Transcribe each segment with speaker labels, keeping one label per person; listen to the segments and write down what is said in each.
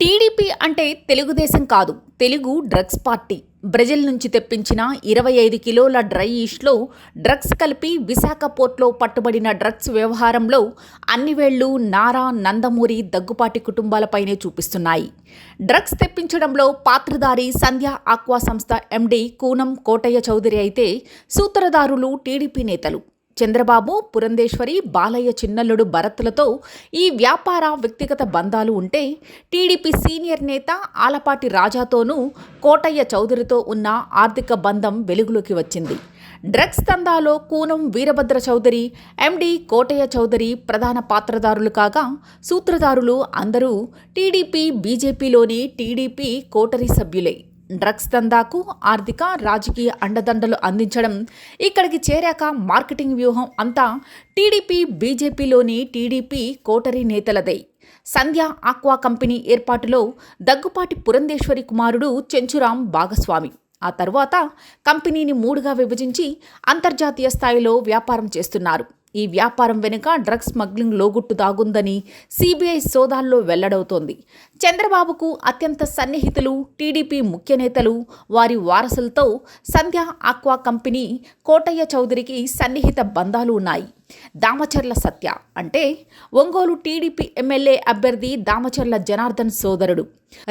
Speaker 1: TDP అంటే తెలుగుదేశం కాదు, Telugu drugs party. Brazil నుంచి తెప్పించిన 25 కిలోల డ్రై ఈస్ట్లో డ్రగ్స్ కలిపి విశాఖ పోర్ట్లో పట్టుబడిన డ్రగ్స్ వ్యవహారంలో అన్ని వేళ్లు నారా, నందమూరి, దగ్గుపాటి కుటుంబాలపైనే చూపిస్తున్నాయి. డ్రగ్స్ తెప్పించడంలో పాత్రధారి సంధ్య ఆక్వా సంస్థ ఎండీ కూనం కోటయ్య చౌదరి అయితే సూత్రధారులు టీడీపీ నేతలు చంద్రబాబు, పురంధేశ్వరి, బాలయ్య చిన్నల్లుడు భరత్లతో ఈ వ్యాపార వ్యక్తిగత బంధాలు ఉంటే, టీడీపీ సీనియర్ నేత ఆలపాటి రాజాతోనూ కోటయ్య చౌదరితో ఉన్న ఆర్థిక బంధం వెలుగులోకి వచ్చింది. డ్రగ్స్ దందాలో కూనం వీరభద్ర చౌదరి, ఎండీ కోటయ్య చౌదరి ప్రధాన పాత్రధారులు కాగా, సూత్రధారులు అందరూ టీడీపీ, బీజేపీలోని టీడీపీ కోటరీ సభ్యులే. డ్రగ్స్ దందాకు ఆర్థిక, రాజకీయ అండదండలు అందించడం, ఇక్కడికి చేరాక మార్కెటింగ్ వ్యూహం అంతా టీడీపీ, బీజేపీలోని టీడీపీ కోటరీ నేతలదే. సంధ్య ఆక్వా కంపెనీ ఏర్పాటులో దగ్గుపాటి పురంధేశ్వరి కుమారుడు చెంచురాం భాగస్వామి. ఆ తర్వాత కంపెనీని 3గా విభజించి అంతర్జాతీయ స్థాయిలో వ్యాపారం చేస్తున్నారు. ఈ వ్యాపారం వెనుక డ్రగ్స్ స్మగ్లింగ్ లోగుట్టు దాగుందని సిబిఐ సోదాల్లో వెల్లడవుతోంది. చంద్రబాబుకు అత్యంత సన్నిహితులు టీడీపీ ముఖ్య నేతలు, వారి వారసులతో సంధ్య ఆక్వా కంపెనీ కోటయ్య చౌదరికి సన్నిహిత బంధాలు ఉన్నాయి. దామచర్ల సత్య అంటే ఒంగోలు టీడీపీ ఎమ్మెల్యే అభ్యర్థి దామచర్ల జనార్దన్ సోదరుడు.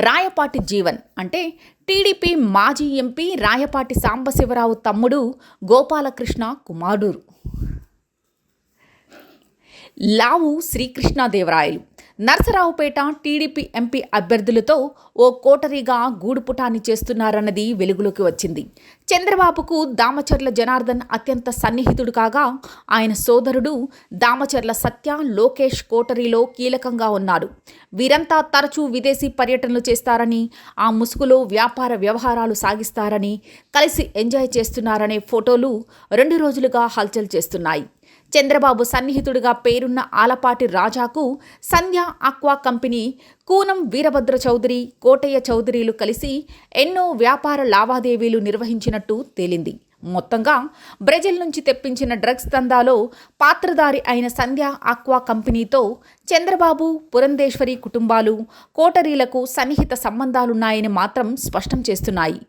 Speaker 1: రాయపాటి జీవన్ అంటే టీడీపీ మాజీ ఎంపీ రాయపాటి సాంబశివరావు తమ్ముడు గోపాలకృష్ణ కుమారుడు. లావు శ్రీకృష్ణదేవరాయలు నరసరావుపేట టీడీపీ ఎంపీ అభ్యర్థులతో ఓ కోటరీగా గూడుపుటాన్ని చేస్తున్నారన్నది వెలుగులోకి వచ్చింది. చంద్రబాబుకు దామచర్ల జనార్దన్ అత్యంత సన్నిహితుడు కాగా, ఆయన సోదరుడు దామచర్ల సత్య, లోకేష్ కోటరీలో కీలకంగా ఉన్నారు. వీరంతా తరచూ విదేశీ పర్యటనలు చేస్తారని, ఆ ముసుగులో వ్యాపార వ్యవహారాలు సాగిస్తారని, కలిసి ఎంజాయ్ చేస్తున్నారనే ఫోటోలు 2 రోజులుగా హల్చల్ చేస్తున్నాయి. చంద్రబాబు సన్నిహితుడిగా పేరున్న ఆలపాటి రాజాకు సంధ్య ఆక్వా కంపెనీ కూనం వీరభద్ర చౌదరి, కోటయ్య చౌదరీలు కలిసి ఎన్నో వ్యాపార లావాదేవీలు నిర్వహించినట్టు తేలింది. మొత్తంగా బ్రెజిల్ నుంచి తెప్పించిన డ్రగ్స్ దందాలో పాత్రధారి అయిన సంధ్య ఆక్వా కంపెనీతో చంద్రబాబు, పురంధేశ్వరి కుటుంబాలు, కోటరీలకు సన్నిహిత సంబంధాలున్నాయని మాత్రం స్పష్టం చేస్తున్నాయి.